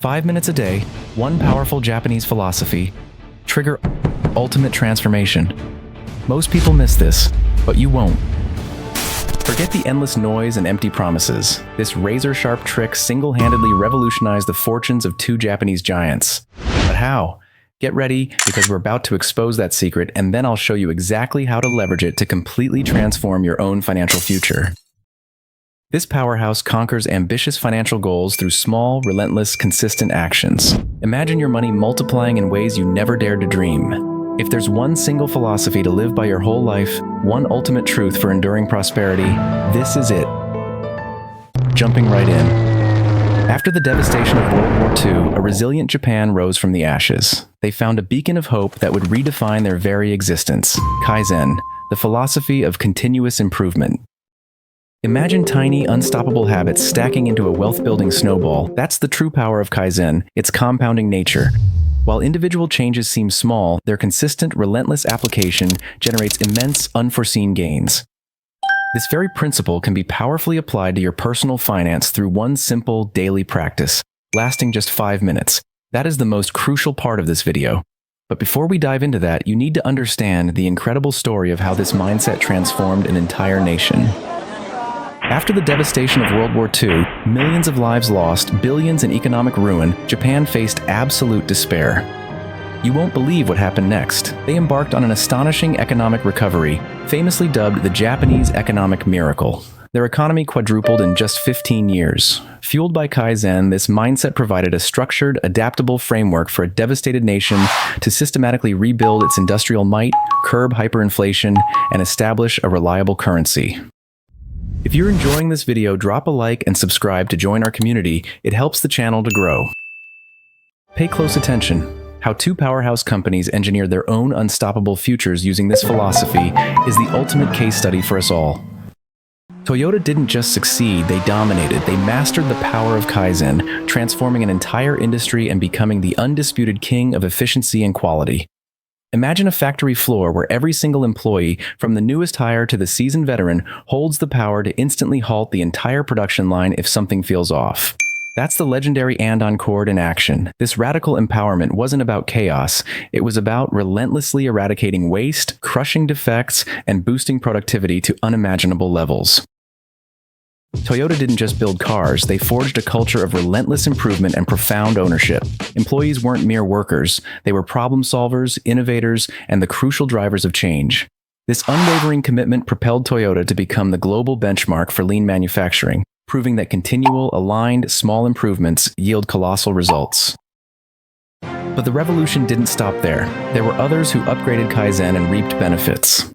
5 minutes a day, one powerful Japanese philosophy, trigger ultimate transformation. Most people miss this, but you won't. Forget the endless noise and empty promises. This razor-sharp trick single-handedly revolutionized the fortunes of two Japanese giants. But how? Get ready, because we're about to expose that secret, and then I'll show you exactly how to leverage it to completely transform your own financial future. This powerhouse conquers ambitious financial goals through small, relentless, consistent actions. Imagine your money multiplying in ways you never dared to dream. If there's one single philosophy to live by your whole life, one ultimate truth for enduring prosperity, this is it. Jumping right in. After the devastation of World War II, a resilient Japan rose from the ashes. They found a beacon of hope that would redefine their very existence: Kaizen, the philosophy of continuous improvement. Imagine tiny, unstoppable habits stacking into a wealth-building snowball. That's the true power of Kaizen, its compounding nature. While individual changes seem small, their consistent, relentless application generates immense, unforeseen gains. This very principle can be powerfully applied to your personal finance through one simple, daily practice, lasting just 5 minutes. That is the most crucial part of this video. But before we dive into that, you need to understand the incredible story of how this mindset transformed an entire nation. After the devastation of World War II, millions of lives lost, billions in economic ruin, Japan faced absolute despair. You won't believe what happened next. They embarked on an astonishing economic recovery, famously dubbed the Japanese economic miracle. Their economy quadrupled in just 15 years. Fueled by Kaizen, this mindset provided a structured, adaptable framework for a devastated nation to systematically rebuild its industrial might, curb hyperinflation, and establish a reliable currency. If you're enjoying this video, drop a like and subscribe to join our community. It helps the channel to grow. Pay close attention. How two powerhouse companies engineered their own unstoppable futures using this philosophy is the ultimate case study for us all. Toyota didn't just succeed, they dominated. They mastered the power of Kaizen, transforming an entire industry and becoming the undisputed king of efficiency and quality. Imagine a factory floor where every single employee, from the newest hire to the seasoned veteran, holds the power to instantly halt the entire production line if something feels off. That's the legendary Andon Cord in action. This radical empowerment wasn't about chaos. It was about relentlessly eradicating waste, crushing defects, and boosting productivity to unimaginable levels. Toyota didn't just build cars, they forged a culture of relentless improvement and profound ownership. Employees weren't mere workers, they were problem solvers, innovators, and the crucial drivers of change. This unwavering commitment propelled Toyota to become the global benchmark for lean manufacturing, proving that continual, aligned, small improvements yield colossal results. But the revolution didn't stop there. There were others who upgraded Kaizen and reaped benefits.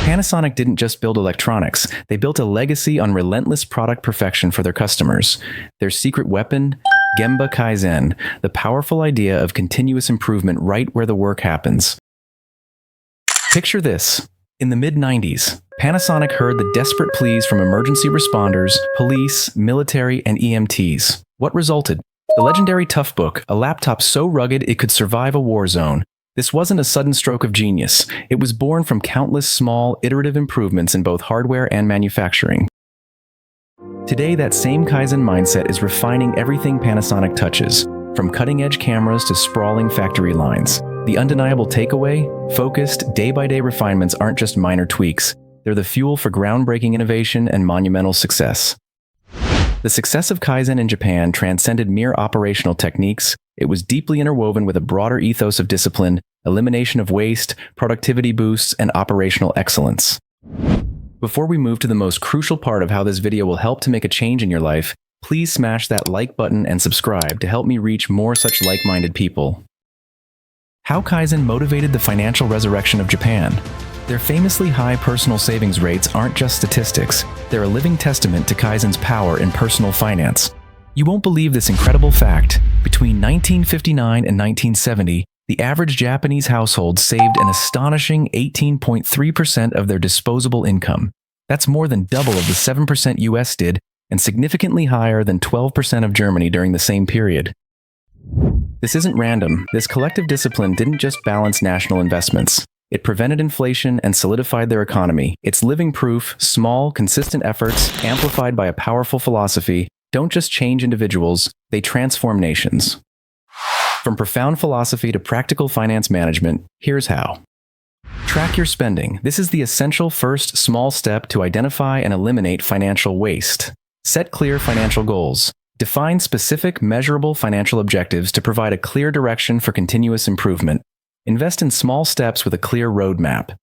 Panasonic didn't just build electronics, they built a legacy on relentless product perfection for their customers. Their secret weapon? Gemba Kaizen, the powerful idea of continuous improvement right where the work happens. Picture this. In the mid-90s, Panasonic heard the desperate pleas from emergency responders, police, military, and EMTs. What resulted? The legendary Toughbook, a laptop so rugged it could survive a war zone. This wasn't a sudden stroke of genius. It was born from countless small, iterative improvements in both hardware and manufacturing. Today, that same Kaizen mindset is refining everything Panasonic touches, from cutting-edge cameras to sprawling factory lines. The undeniable takeaway? Focused, day-by-day refinements aren't just minor tweaks. They're the fuel for groundbreaking innovation and monumental success. The success of Kaizen in Japan transcended mere operational techniques. It was deeply interwoven with a broader ethos of discipline, elimination of waste, productivity boosts, and operational excellence. Before we move to the most crucial part of how this video will help to make a change in your life, please smash that like button and subscribe to help me reach more such like-minded people. How Kaizen motivated the financial resurrection of Japan. Their famously high personal savings rates aren't just statistics, they're a living testament to Kaizen's power in personal finance. You won't believe this incredible fact. Between 1959 and 1970, the average Japanese household saved an astonishing 18.3% of their disposable income. That's more than double of the 7% US did, and significantly higher than 12% of Germany during the same period. This isn't random. This collective discipline didn't just balance national investments. It prevented inflation and solidified their economy. It's living proof, small, consistent efforts, amplified by a powerful philosophy, don't just change individuals, they transform nations. From profound philosophy to practical finance management, here's how. Track your spending. This is the essential first small step to identify and eliminate financial waste. Set clear financial goals. Define specific, measurable financial objectives to provide a clear direction for continuous improvement. Invest in small steps with a clear roadmap.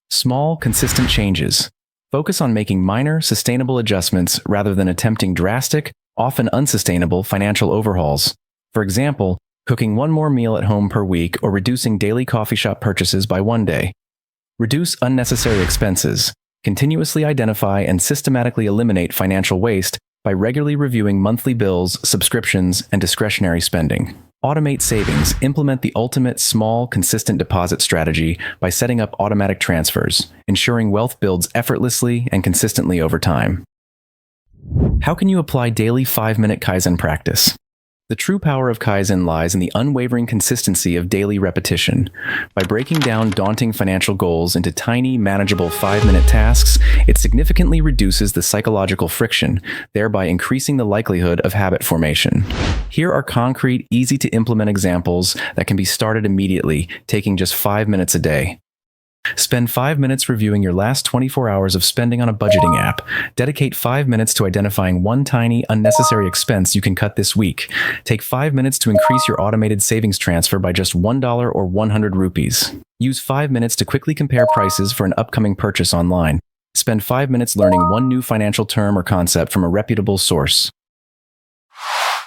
Small, consistent changes. Focus on making minor, sustainable adjustments rather than attempting drastic, often unsustainable financial overhauls. For example, cooking one more meal at home per week or reducing daily coffee shop purchases by one day. Reduce unnecessary expenses. Continuously identify and systematically eliminate financial waste by regularly reviewing monthly bills, subscriptions, and discretionary spending. Automate savings. Implement the ultimate small, consistent deposit strategy by setting up automatic transfers, ensuring wealth builds effortlessly and consistently over time. How can you apply daily 5-minute Kaizen practice? The true power of Kaizen lies in the unwavering consistency of daily repetition. By breaking down daunting financial goals into tiny, manageable 5-minute tasks, it significantly reduces the psychological friction, thereby increasing the likelihood of habit formation. Here are concrete, easy-to-implement examples that can be started immediately, taking just 5 minutes a day. Spend 5 minutes reviewing your last 24 hours of spending on a budgeting app. Dedicate 5 minutes to identifying one tiny, unnecessary expense you can cut this week. Take 5 minutes to increase your automated savings transfer by just $1 or 100 rupees. Use 5 minutes to quickly compare prices for an upcoming purchase online. Spend 5 minutes learning one new financial term or concept from a reputable source.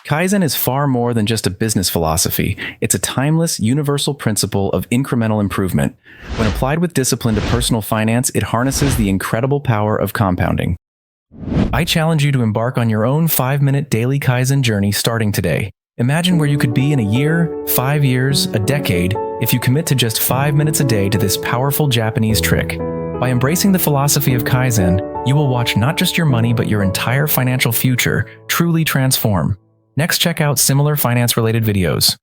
Kaizen is far more than just a business philosophy. It's a timeless, universal principle of incremental improvement. When applied with discipline to personal finance, it harnesses the incredible power of compounding. I challenge you to embark on your own 5-minute daily Kaizen journey starting today. Imagine where you could be in a year, 5 years, a decade, if you commit to just 5 minutes a day to this powerful Japanese trick. By embracing the philosophy of Kaizen, you will watch not just your money but your entire financial future truly transform. Next, check out similar finance-related videos.